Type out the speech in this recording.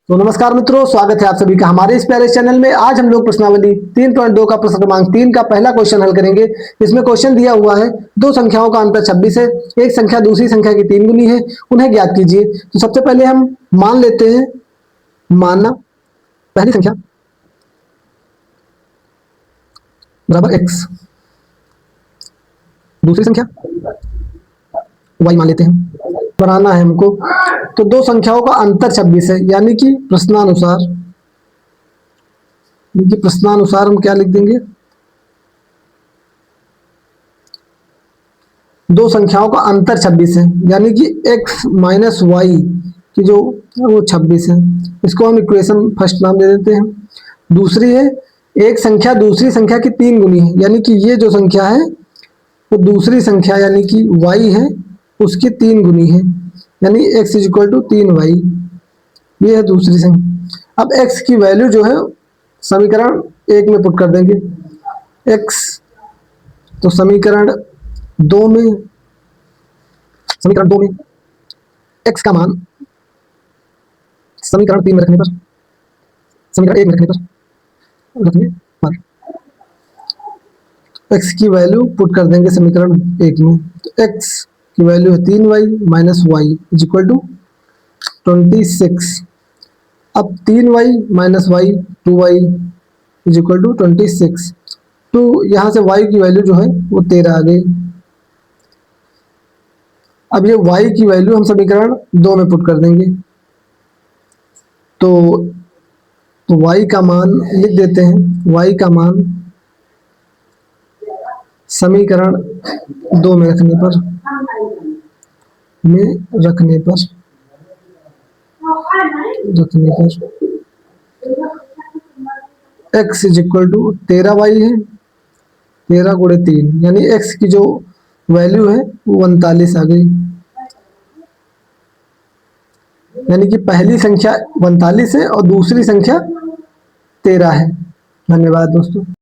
तो नमस्कार मित्रों, स्वागत है आप सभी का हमारे इस प्यारे चैनल में। आज हम लोग प्रश्नावली 3.2 का प्रश्न क्रमांक 3 का पहला क्वेश्चन हल करेंगे। इसमें क्वेश्चन दिया हुआ है दो संख्याओं का अंतर 26 है, एक संख्या दूसरी संख्या की 3 गुनी है, उन्हें ज्ञात कीजिए। तो सबसे पहले हम मान लेते हैं, मानना पहली संख्या बराबर x, दूसरी संख्या y मान लेते हैं। बनाना है हमको, तो दो संख्याओं का अंतर 26 है, यानी कि प्रश्नानुसार हम क्या लिख देंगे, दो संख्याओं का अंतर 26 है, यानी कि x माइनस वाई की जो वो 26 है। इसको हम इक्वेशन फर्स्ट नाम दे देते हैं। दूसरी है एक संख्या दूसरी संख्या की 3 गुनी है, यानी कि ये जो संख्या है वो दूसरी संख्या यानी कि y है उसकी 3 गुनी है, यानी x is equal to 3y। ये है दूसरी संख्या। अब x की वैल्यू जो है समीकरण 1 में पुट कर देंगे। x तो समीकरण 2 में x का मान समीकरण 3 में रखने पर, समीकरण 1 में रखने पर x की वैल्यू पुट कर देंगे समीकरण 1 में। तो x की वैल्यू है 3y minus y is equal to 26। अब 3y minus y 2y is equal to 26। तो यहाँ से y की वैल्यू जो है वो 13 आ गई। अब ये y की वैल्यू हम समीकरण 2 में पुट कर देंगे। तो y का मान लिख देते हैं, y का मान समीकरण 2 में रखने पर x is equal to 13y है, 13 गुणे 3, यानी x की जो वैल्यू है वो 39 आ गई। यानी कि पहली संख्या 39 है और दूसरी संख्या 13 है। धन्यवाद दोस्तों।